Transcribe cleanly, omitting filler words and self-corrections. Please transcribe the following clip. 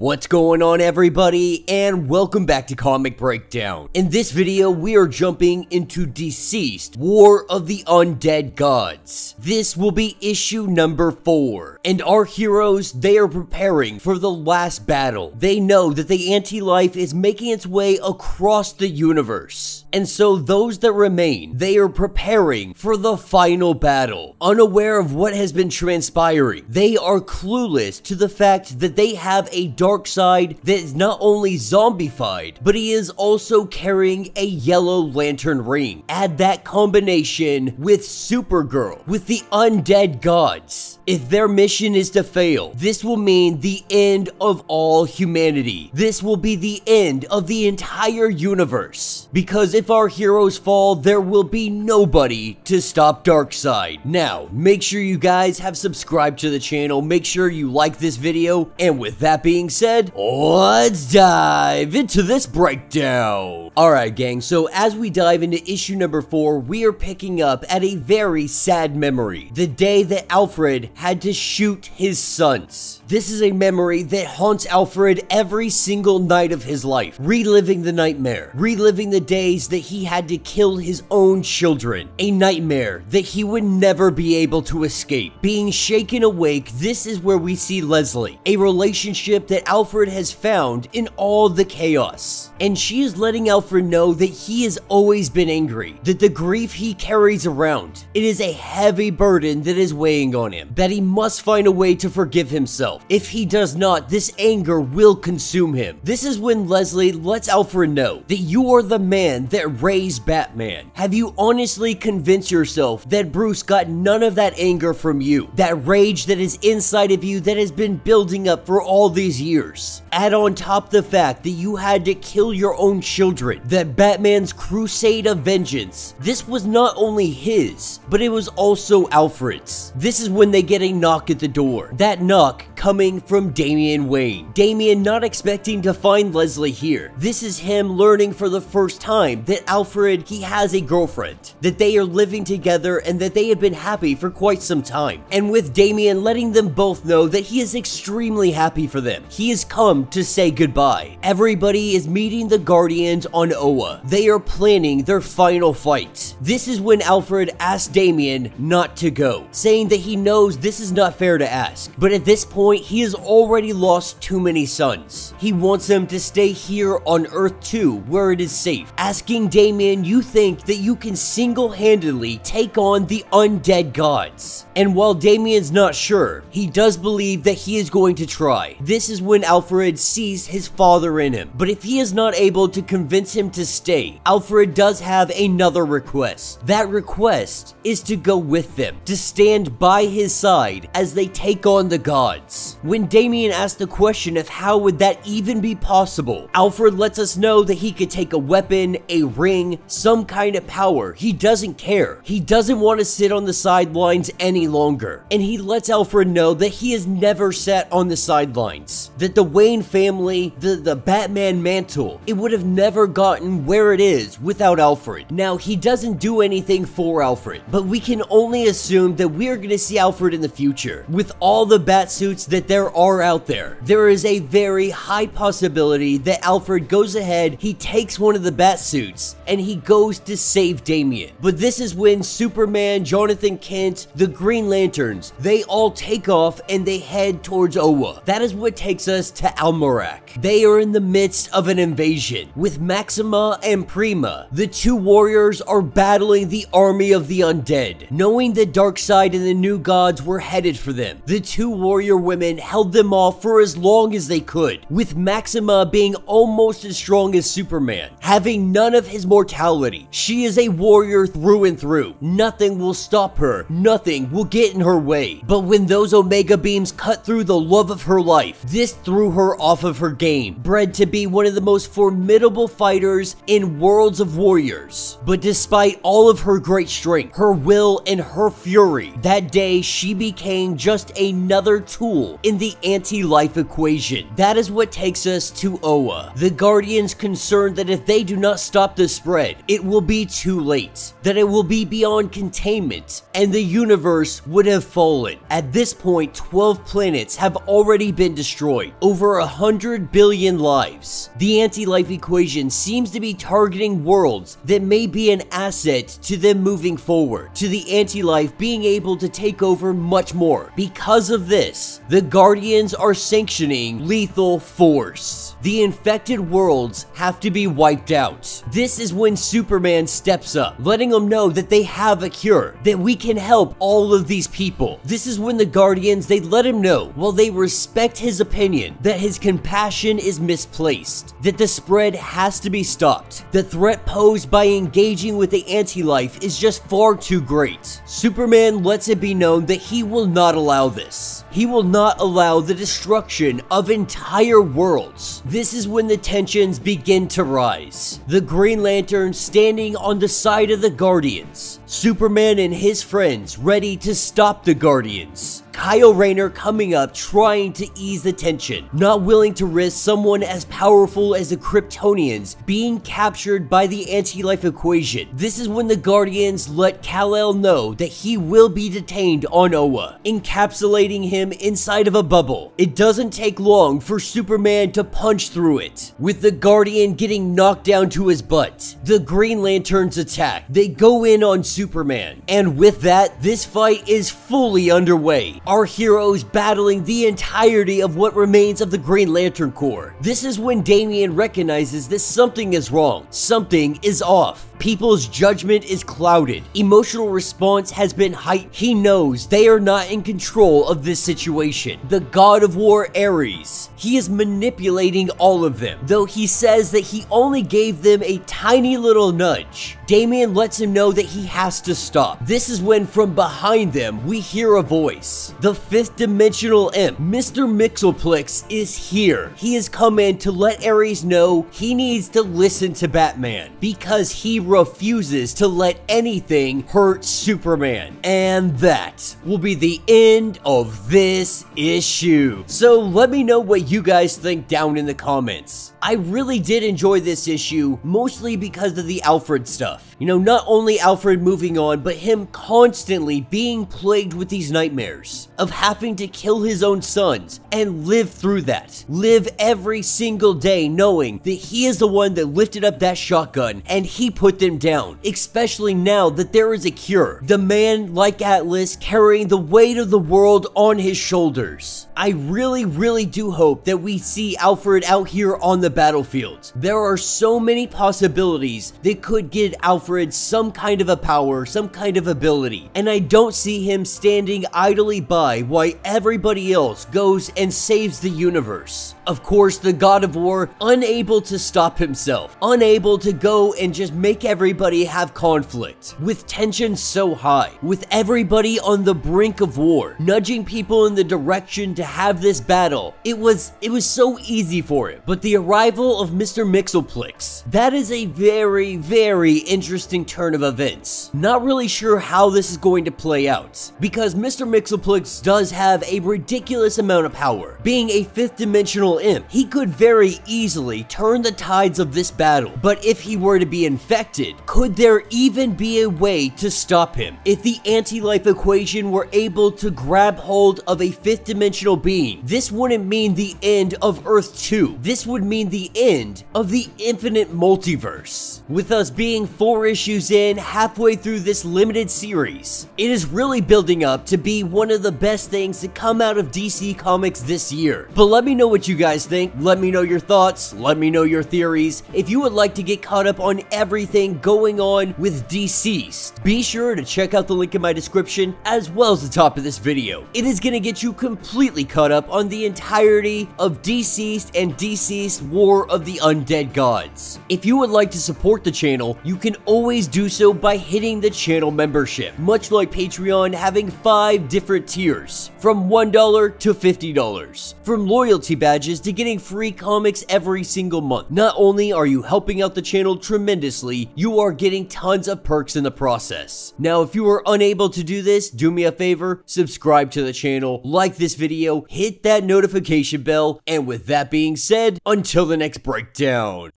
What's going on, everybody, and welcome back to Comic Breakdown. In this video, we are jumping into DCeased, War of the Undead Gods. This will be issue number 4, and our heroes, they are preparing for the last battle. They know that the anti-life is making its way across the universe, and so those that remain, they are preparing for the final battle. Unaware of what has been transpiring, they are clueless to the fact that they have a dark side that is not only zombified, but he is also carrying a yellow lantern ring. Add that combination with Supergirl, with the undead gods. If their mission is to fail, this will mean the end of all humanity. This will be the end of the entire universe. Because if our heroes fall, there will be nobody to stop Darkseid. Now, make sure you guys have subscribed to the channel, make sure you like this video, and with that being said, let's dive into this breakdown. Alright gang, so as we dive into issue number 4, we are picking up at a very sad memory. The day that Alfred had to shoot his sons. This is a memory that haunts Alfred every single night of his life, reliving the nightmare, reliving the days that he had to kill his own children, a nightmare that he would never be able to escape. Being shaken awake, this is where we see Leslie, a relationship that Alfred has found in all the chaos. And she is letting Alfred know that he has always been angry, that the grief he carries around, it is a heavy burden that is weighing on him, that he must find a way to forgive himself. If he does not, this anger will consume him. This is when Leslie lets Alfred know that you are the man that raised Batman. Have you honestly convinced yourself that Bruce got none of that anger from you? That rage that is inside of you that has been building up for all these years. Add on top the fact that you had to kill your own children. That Batman's crusade of vengeance, this was not only his, but it was also Alfred's. This is when they get a knock at the door. That knock coming from Damian Wayne. Damian not expecting to find Leslie here. This is him learning for the first time that Alfred, he has a girlfriend, that they are living together and that they have been happy for quite some time. And with Damian letting them both know that he is extremely happy for them. He has come to say goodbye. Everybody is meeting the Guardians on Oa. They are planning their final fight. This is when Alfred asks Damian not to go, saying that he knows this is not fair to ask, but at this point he has already lost too many sons. He wants them to stay here on Earth 2 where it is safe. Asking Damian, you think that you can single-handedly take on the undead gods? And while Damian's not sure, he does believe that he is going to try. This is when Alfred sees his father in him. But if he is not able to convince him to stay, Alfred does have another request. That request is to go with them, to stand by his side as they take on the gods. When Damian asks the question of how would that even be possible, Alfred lets us know that he could take a weapon, a ring, some kind of power. He doesn't care. He doesn't want to sit on the sidelines any longer. And he lets Alfred know that he has never sat on the sidelines. That the Wayne family, the Batman mantle, it would have never gotten where it is without Alfred. Now, he doesn't do anything for Alfred, but we can only assume that we're going to see Alfred in the future. With all the bat suits that there are out there, there is a very high possibility that Alfred goes ahead, he takes one of the bat suits, and he goes to save Damian. But this is when Superman, Jonathan Kent, the Green Lanterns, they all take off and they head towards Oa. That is what takes us to Almerac. They are in the midst of an invasion. With Maxima and Prima, the two warriors are battling the army of the undead. Knowing that Darkseid and the new gods were headed for them, the two warrior women held them off for as long as they could, with Maxima being almost as strong as Superman, having none of his mortality. She is a warrior through and through. Nothing will stop her. Nothing will get in her way. But when those Omega beams cut through the love of her life, this threw her off of her game, bred to be one of the most formidable fighters in Worlds of Warriors. But despite all of her great strength, her will, and her fury, that day she became just another tool tool in the anti-life equation. That is what takes us to Oa. The Guardians concerned that if they do not stop the spread, it will be too late, that it will be beyond containment, and the universe would have fallen. At this point, 12 planets have already been destroyed, over 100 billion lives. The anti-life equation seems to be targeting worlds that may be an asset to them moving forward, to the anti-life being able to take over much more. Because of this, the Guardians are sanctioning lethal force. The infected worlds have to be wiped out. This is when Superman steps up, letting them know that they have a cure, that we can help all of these people. This is when the Guardians, they let him know, while they respect his opinion, that his compassion is misplaced, that the spread has to be stopped. The threat posed by engaging with the anti-life is just far too great. Superman lets it be known that he will not allow this. He will not allow the destruction of entire worlds. This is when the tensions begin to rise. The Green Lantern standing on the side of the Guardians. Superman and his friends ready to stop the Guardians. Kyle Rayner coming up trying to ease the tension, not willing to risk someone as powerful as the Kryptonians being captured by the anti-life equation. This is when the Guardians let Kal-El know that he will be detained on Oa, encapsulating him inside of a bubble. It doesn't take long for Superman to punch through it, with the Guardian getting knocked down to his butt. The Green Lanterns attack. They go in on Superman, and with that, this fight is fully underway. Our heroes battling the entirety of what remains of the Green Lantern Corps. This is when Damian recognizes that something is wrong, something is off. People's judgment is clouded. Emotional response has been heightened. He knows they are not in control of this situation. The God of War, Ares, he is manipulating all of them, though he says that he only gave them a tiny little nudge. Damian lets him know that he has to stop. This is when from behind them we hear a voice. The fifth dimensional imp, Mr. Mxyzptlk, is here. He has come in to let Ares know he needs to listen to Batman because he refuses to let anything hurt Superman. And that will be the end of this issue. So let me know what you guys think down in the comments. I really did enjoy this issue, mostly because of the Alfred stuff. You know, not only Alfred moving on, but him constantly being plagued with these nightmares of having to kill his own sons and live through that. Live every single day knowing that he is the one that lifted up that shotgun and he put them down, especially now that there is a cure. The man like Atlas carrying the weight of the world on his shoulders. I really do hope that we see Alfred out here on the battlefield. There are so many possibilities that could give Alfred some kind of a power, some kind of ability, and I don't see him standing idly by while everybody else goes and saves the universe. Of course, the God of War, unable to stop himself, unable to go and just make everybody have conflict, with tension so high, with everybody on the brink of war, nudging people in the direction to have this battle. It was so easy for him. But the arrival of Mr. Mxyzptlk, that is a very interesting turn of events. Not really sure how this is going to play out, because Mr. Mxyzptlk does have a ridiculous amount of power. Being a fifth dimensional imp, he could very easily turn the tides of this battle. But if he were to be infected, could there even be a way to stop him? If the anti-life equation were able to grab hold of a fifth dimensional being, this wouldn't mean the end of Earth 2. This would mean the end of the infinite multiverse. With us being 4 issues in, halfway through this limited series, it is really building up to be one of the best things to come out of DC Comics this year. But let me know what you guys think. Let me know your thoughts. Let me know your theories. If you would like to get caught up on everything going on with DCeased, be sure to check out the link in my description as well as the top of this video. It is going to get you completely caught up on the entirety of DCeased and DCeased War of the Undead Gods. If you would like to support the channel, you can always do so by hitting the channel membership, much like Patreon having 5 different tiers, from $1 to $50, from loyalty badges to getting free comics every single month. Not only are you helping out the channel tremendously, you are getting tons of perks in the process. Now, if you are unable to do this, do me a favor, subscribe to the channel, like this video, hit that notification bell, and with that being said, until the next breakdown.